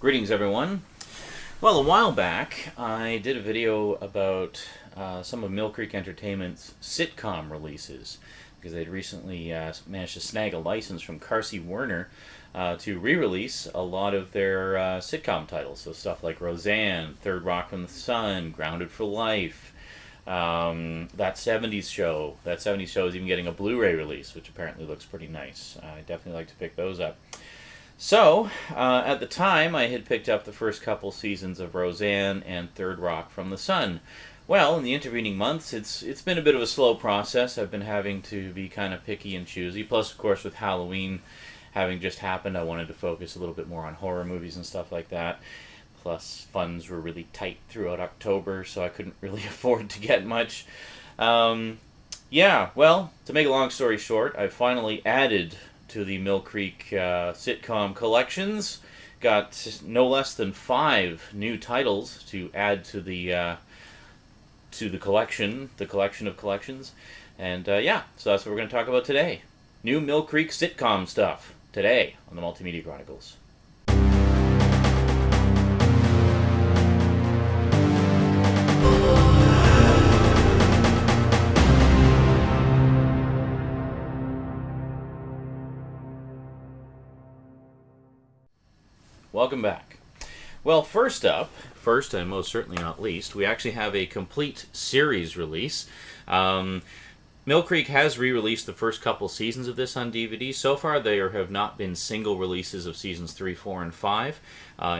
Greetings, everyone. Well, a while back, I did a video about some of Mill Creek Entertainment's sitcom releases because they'd recently managed to snag a license from Carsey Werner to re-release a lot of their sitcom titles. So stuff like Roseanne, Third Rock from the Sun, Grounded for Life, that 70s show. That 70s show is even getting a Blu-ray release, which apparently looks pretty nice. I definitely like to pick those up. So, at the time, I had picked up the first couple seasons of Roseanne and Third Rock from the Sun. Well, in the intervening months, it's been a bit of a slow process. I've been having to be kind of picky and choosy. Plus, of course, with Halloween having just happened, I wanted to focus a little bit more on horror movies and stuff like that. Plus, funds were really tight throughout October, so I couldn't really afford to get much. Yeah, well, to make a long story short, I finally added to the Mill Creek sitcom collections. Got no less than 5 new titles to add to the collection of collections. And yeah, so that's what we're going to talk about today. New Mill Creek sitcom stuff today on the Multimedia Chronicles. Welcome back. Well, first and most certainly not least, we actually have a complete series release. Mill Creek has re-released the first couple seasons of this on DVD. So far, there have not been single releases of seasons 3, 4, and 5.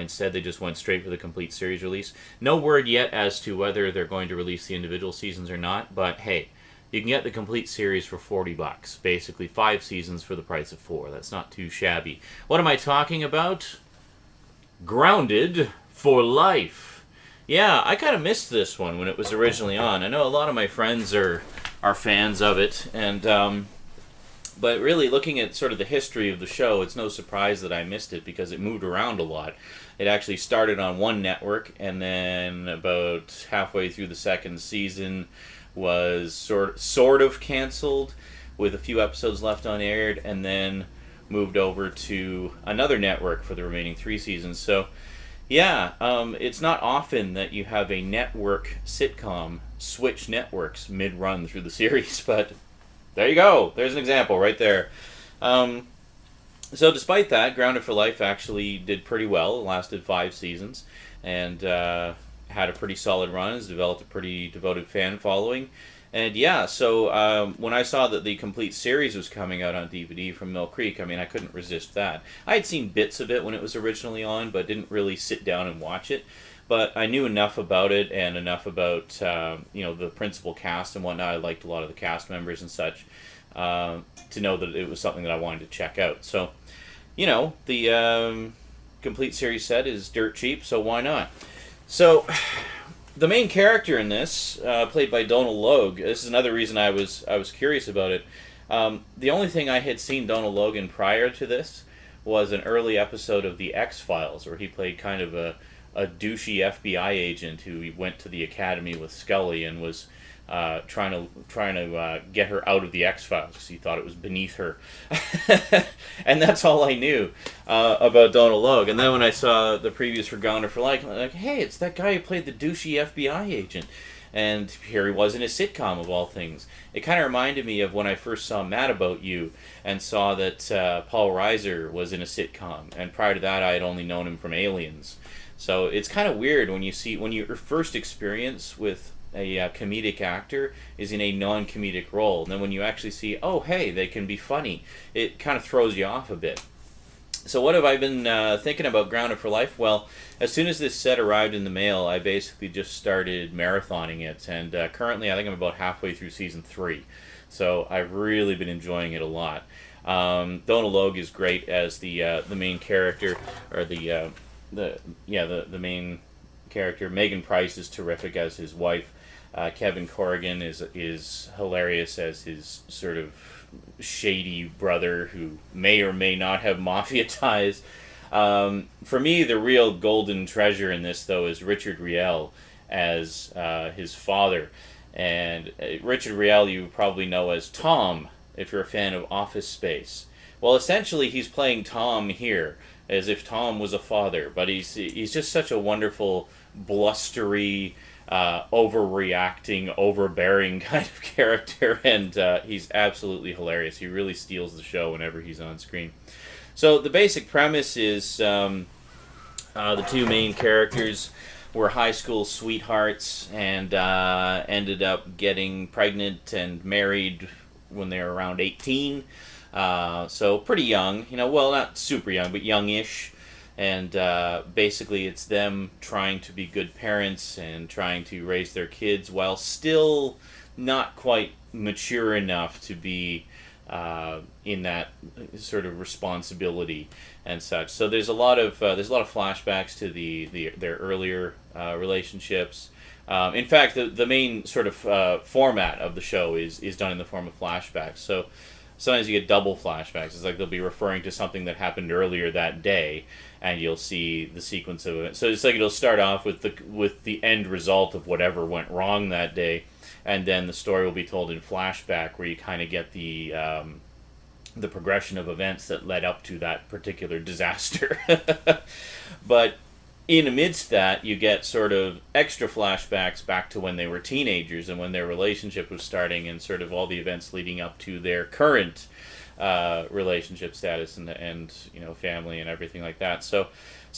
Instead, they just went straight for the complete series release. No word yet as to whether they're going to release the individual seasons or not, but hey, you can get the complete series for $40. Basically, 5 seasons for the price of 4. That's not too shabby. What am I talking about? Grounded for Life. Yeah, I kind of missed this one when it was originally on. I know a lot of my friends are fans of it, and but really looking at sort of the history of the show, it's no surprise that I missed it because it moved around a lot. It actually started on one network, and then about halfway through the second season was sort of canceled with a few episodes left unaired, and then moved over to another network for the remaining 3 seasons. So, yeah, it's not often that you have a network sitcom switch networks mid-run through the series, but there you go. There's an example right there. So despite that, Grounded for Life actually did pretty well. It lasted 5 seasons and had a pretty solid run. Has developed a pretty devoted fan following. And yeah, so when I saw that the complete series was coming out on DVD from Mill Creek, I mean, I couldn't resist that. I had seen bits of it when it was originally on, but didn't really sit down and watch it. But I knew enough about it and enough about the principal cast and whatnot. I liked a lot of the cast members and such to know that it was something that I wanted to check out. So, the complete series set is dirt cheap, so why not? So, the main character in this, played by Donal Logue, this is another reason I was curious about it. The only thing I had seen Donal Logue in prior to this was an early episode of The X-Files, where he played kind of a douchey FBI agent who went to the academy with Scully and was trying to get her out of the X-Files because he thought it was beneath her. And that's all I knew about Donal Logue. And then when I saw the previews for Grounded for Life, I'm like, hey, it's that guy who played the douchey FBI agent. And here he was in a sitcom, of all things. It kind of reminded me of when I first saw Mad About You and saw that Paul Reiser was in a sitcom. And prior to that, I had only known him from Aliens. So it's kind of weird when your first experience with a comedic actor is in a non-comedic role. And then when you actually see, oh, hey, they can be funny, it kind of throws you off a bit. So what have I been thinking about Grounded for Life? Well, as soon as this set arrived in the mail, I basically just started marathoning it. And currently, I think I'm about halfway through season 3. So I've really been enjoying it a lot. Donal Logue is great as the main character, or the main character. Megan Price is terrific as his wife. Kevin Corrigan is hilarious as his sort of shady brother who may or may not have mafia ties. For me, the real golden treasure in this, though, is Richard Riel as his father. And Richard Riel you probably know as Tom, if you're a fan of Office Space. Well, essentially, he's playing Tom here, as if Tom was a father, but he's just such a wonderful, blustery, overreacting, overbearing kind of character, and he's absolutely hilarious. He really steals the show whenever he's on screen. So the basic premise is the two main characters were high school sweethearts and ended up getting pregnant and married when they were around 18. So pretty young, well, not super young, but youngish. And basically it's them trying to be good parents and trying to raise their kids while still not quite mature enough to be in that sort of responsibility and such. So there's a lot of flashbacks to their earlier relationships. In fact, the main sort of format of the show is done in the form of flashbacks. So sometimes you get double flashbacks. It's like they'll be referring to something that happened earlier that day, and you'll see the sequence of it. So it's like it'll start off with the end result of whatever went wrong that day, and then the story will be told in flashback, where you kind of get the progression of events that led up to that particular disaster. But in amidst that, you get sort of extra flashbacks back to when they were teenagers and when their relationship was starting, and sort of all the events leading up to their current relationship status and family and everything like that. So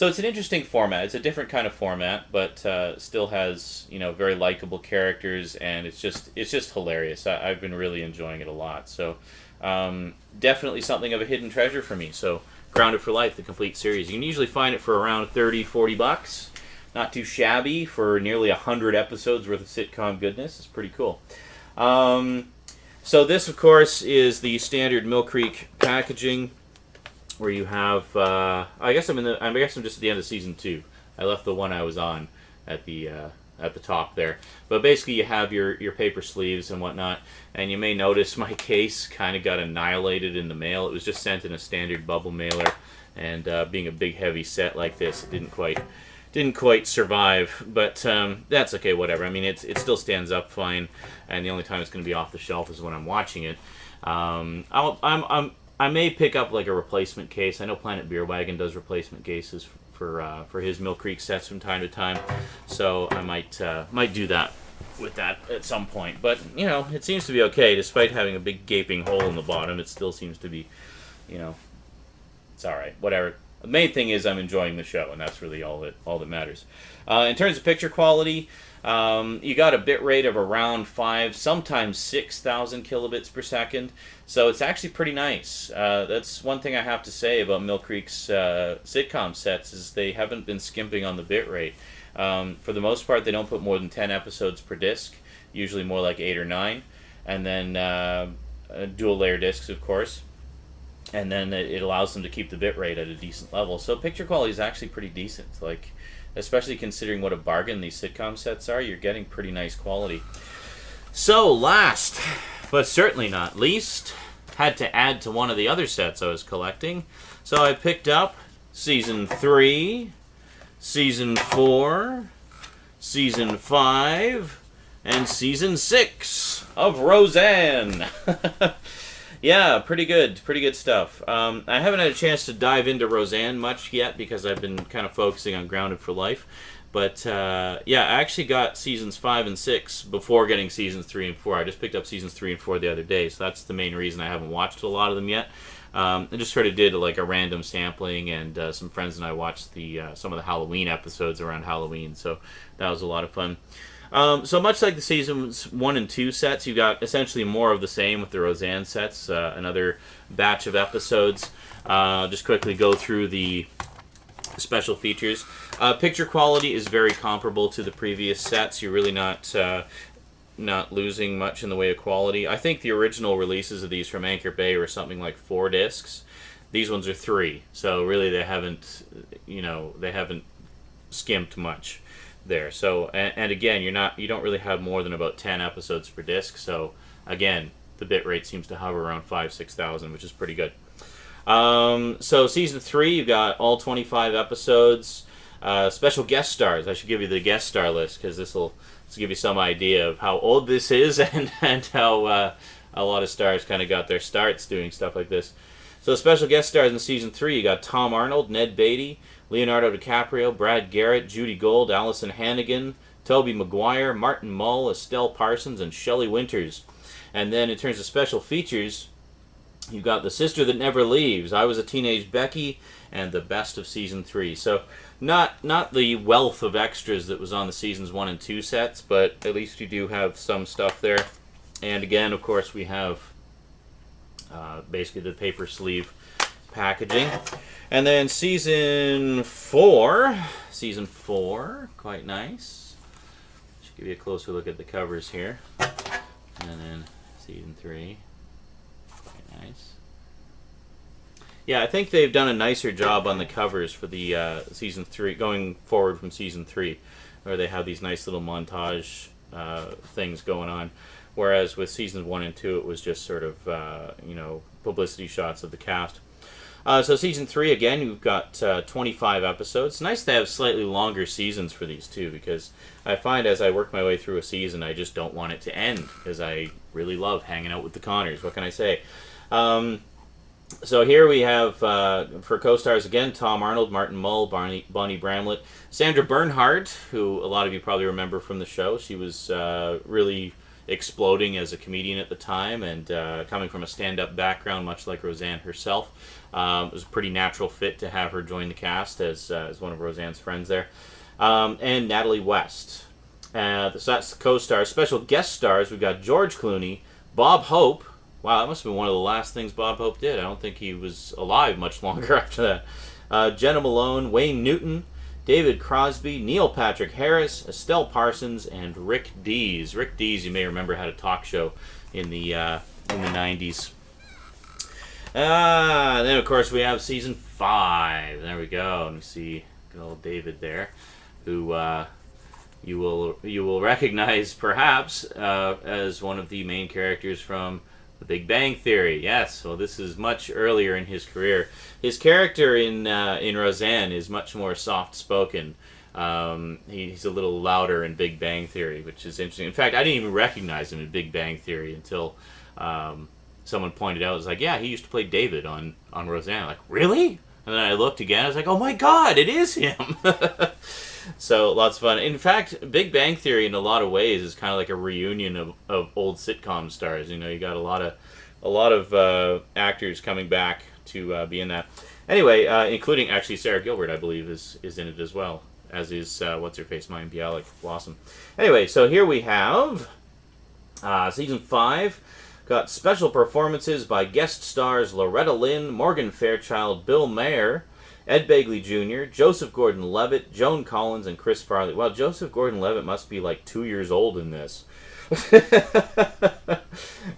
it's an interesting format. It's a different kind of format, but still has very likable characters, and it's just hilarious. I've been really enjoying it a lot. So definitely something of a hidden treasure for me. So Grounded for Life, the complete series. You can usually find it for around $30-$40. Not too shabby for nearly 100 episodes worth of sitcom goodness. It's pretty cool. So this, of course, is the standard Mill Creek packaging, where you have. I guess I'm just at the end of season 2. I left the one I was on at the top there. But basically, you have your paper sleeves and whatnot, and you may notice my case kind of got annihilated in the mail. It was just sent in a standard bubble mailer, and being a big heavy set like this, it didn't quite survive. But that's okay, whatever. I mean, it still stands up fine, and the only time it's going to be off the shelf is when I'm watching it. I may pick up like a replacement case. I know Planet Beer Wagon does replacement cases for his Mill Creek sets from time to time, so I might do that with that at some point. But it seems to be okay, despite having a big gaping hole in the bottom. It still seems to be, it's all right. Whatever. The main thing is I'm enjoying the show, and that's really all that matters. In terms of picture quality, you got a bit rate of around 5, sometimes 6,000 kilobits per second. So it's actually pretty nice. That's one thing I have to say about Mill Creek's sitcom sets, is they haven't been skimping on the bit rate. For the most part, they don't put more than 10 episodes per disc, usually more like 8 or 9. And then dual layer discs, of course. And then it allows them to keep the bit rate at a decent level. So picture quality is actually pretty decent. Like, especially considering what a bargain these sitcom sets are, you're getting pretty nice quality. So last, but certainly not least, had to add to one of the other sets I was collecting. So I picked up Season 3, Season 4, Season 5, and Season 6 of Roseanne. Yeah, pretty good stuff. I haven't had a chance to dive into Roseanne much yet because I've been kind of focusing on Grounded for Life. But I actually got Seasons 5 and 6 before getting Seasons 3 and 4. I just picked up Seasons 3 and 4 the other day, so that's the main reason I haven't watched a lot of them yet. I just sort of did like a random sampling, and some friends and I watched some of the Halloween episodes around Halloween, so that was a lot of fun. So much like the Seasons 1 and 2 sets, you've got essentially more of the same with the Roseanne sets, another batch of episodes. Just quickly go through the special features. Picture quality is very comparable to the previous sets. You're really not losing much in the way of quality. I think the original releases of these from Anchor Bay were something like 4 discs. These ones are 3, so really they haven't skimped much there. So and again, you don't really have more than about 10 episodes per disc. So again, the bit rate seems to hover around 5,000-6,000, which is pretty good. So season 3, you've got all 25 episodes. Special guest stars. I should give you the guest star list because this will give you some idea of how old this is and how a lot of stars kind of got their starts doing stuff like this. So special guest stars in Season 3, you got Tom Arnold, Ned Beatty, Leonardo DiCaprio, Brad Garrett, Judy Gold, Allison Hannigan, Tobey Maguire, Martin Mull, Estelle Parsons, and Shelley Winters. And then in terms of special features, you've got The Sister That Never Leaves, I Was a Teenage Becky, and The Best of Season 3. So not the wealth of extras that was on the Seasons 1 and 2 sets, but at least you do have some stuff there. And again, of course, we have basically the paper sleeve packaging. And then Season 4, quite nice. Should give you a closer look at the covers here. And then Season 3, quite nice. Yeah, I think they've done a nicer job on the covers for the Season 3, going forward from Season 3, where they have these nice little montage things going on. Whereas with Seasons 1 and 2, it was just sort of, publicity shots of the cast. So Season 3, again, you've got 25 episodes. It's nice to have slightly longer seasons for these, too, because I find as I work my way through a season, I just don't want it to end, because I really love hanging out with the Connors. What can I say? So here we have, for co-stars again, Tom Arnold, Martin Mull, Bonnie Bramlett, Sandra Bernhard, who a lot of you probably remember from the show. She was really exploding as a comedian at the time, and coming from a stand-up background, much like Roseanne herself. It was a pretty natural fit to have her join the cast as one of Roseanne's friends there. And Natalie West. So that's the co-stars. Special guest stars, we've got George Clooney, Bob Hope. Wow, that must have been one of the last things Bob Hope did. I don't think he was alive much longer after that. Jenna Malone, Wayne Newton, David Crosby, Neil Patrick Harris, Estelle Parsons, and Rick Dees. Rick Dees, you may remember, had a talk show in the 90s. And then, of course, we have Season 5. There we go. Let me see good old David there, who you will recognize, perhaps, as one of the main characters from The Big Bang Theory. Yes, well, this is much earlier in his career. His character in Roseanne is much more soft-spoken. He's a little louder in Big Bang Theory, which is interesting. In fact, I didn't even recognize him in Big Bang Theory until someone pointed out. It was like, yeah, he used to play David on Roseanne. I'm like, really? And then I looked again. I was like, oh my God, it is him. So lots of fun. In fact, Big Bang Theory in a lot of ways is kind of like a reunion of old sitcom stars. You know, you got a lot of actors coming back to be in that. Anyway, including actually Sarah Gilbert, I believe, is in it as well, as is what's her face, Mayim Bialik, Blossom. Anyway, so here we have Season 5. Got special performances by guest stars Loretta Lynn, Morgan Fairchild, Bill Maher, Ed Begley Jr., Joseph Gordon-Levitt, Joan Collins, and Chris Farley. Well, Joseph Gordon-Levitt must be like 2 years old in this.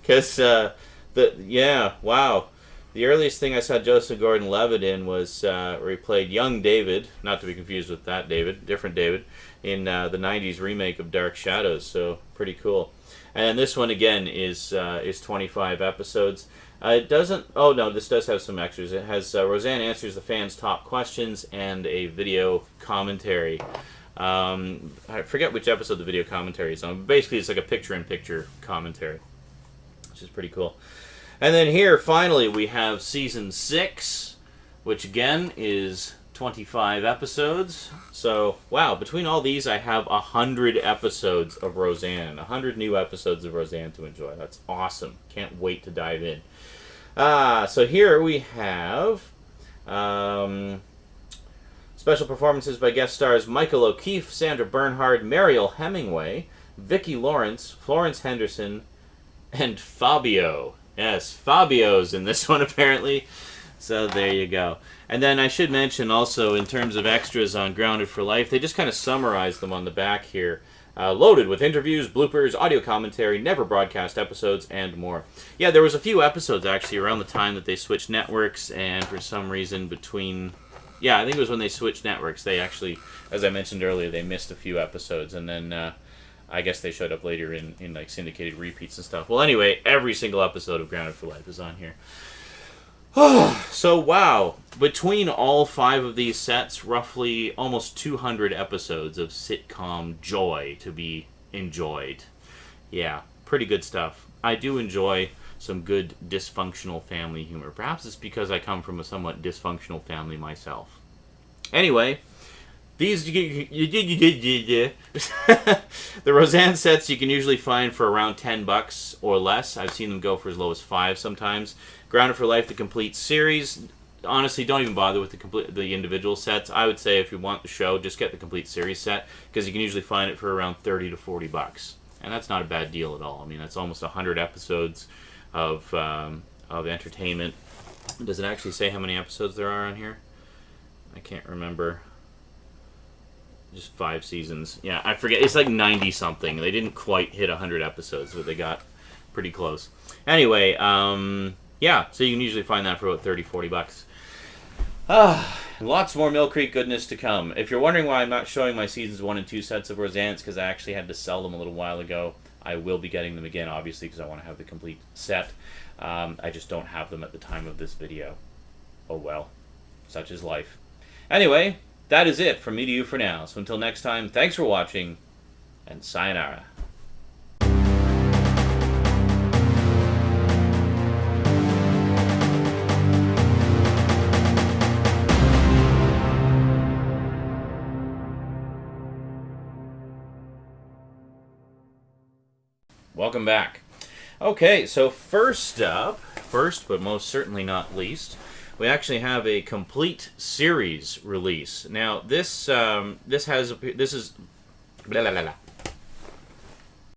Because, wow. The earliest thing I saw Joseph Gordon-Levitt in was where he played young David, not to be confused with that David, different David, in the 90s remake of Dark Shadows, so pretty cool. And this one, again, is 25 episodes. It doesn't... Oh, no, this does have some extras. It has Roseanne answers the fans' top questions and a video commentary. I forget which episode the video commentary is on. Basically, it's like a picture-in-picture commentary, which is pretty cool. And then here, finally, we have Season 6, which, again, is 25 episodes. So, wow, between all these, I have 100 episodes of Roseanne. 100 new episodes of Roseanne to enjoy. That's awesome. Can't wait to dive in. So here we have special performances by guest stars Michael O'Keefe, Sandra Bernhard, Mariel Hemingway, Vicki Lawrence, Florence Henderson, and Fabio. Yes, Fabio's in this one, apparently. So there you go. And then I should mention also, in terms of extras on Grounded for Life, they just kind of summarize them on the back here. Loaded with interviews, bloopers, audio commentary, never broadcast episodes, and more. Yeah, there was a few episodes, actually, around the time that they switched networks, and for some reason between... Yeah, I think it was when they switched networks. They actually, as I mentioned earlier, they missed a few episodes, and then I guess they showed up later in like syndicated repeats and stuff. Well, anyway, every single episode of Grounded for Life is on here. So, wow. Between all 5 of these sets, roughly almost 200 episodes of sitcom joy to be enjoyed. Yeah, pretty good stuff. I do enjoy some good dysfunctional family humor. Perhaps it's because I come from a somewhat dysfunctional family myself. Anyway, these the Roseanne sets you can usually find for around $10 or less. I've seen them go for as low as $5 sometimes. Grounded for Life, the complete series. Honestly, don't even bother with the individual sets. I would say if you want the show, just get the complete series set, because you can usually find it for around $30 to $40, and that's not a bad deal at all. I mean, that's almost 100 episodes of entertainment. Does it actually say how many episodes there are on here? I can't remember. Just 5 seasons. Yeah, I forget. It's like 90 something. They didn't quite hit 100 episodes, but they got pretty close. Anyway, yeah, so you can usually find that for about $30, $40. Lots more Mill Creek goodness to come. If you're wondering why I'm not showing my seasons 1 and 2 sets of Roseanne, it's because I actually had to sell them a little while ago. I will be getting them again, obviously, because I want to have the complete set. I just don't have them at the time of this video. Oh well, such is life. Anyway, that is it from me to you for now. So until next time, thanks for watching, and sayonara. Welcome back. Okay, so first but most certainly not least, we actually have a complete series release. Now this is blah, blah, blah, blah.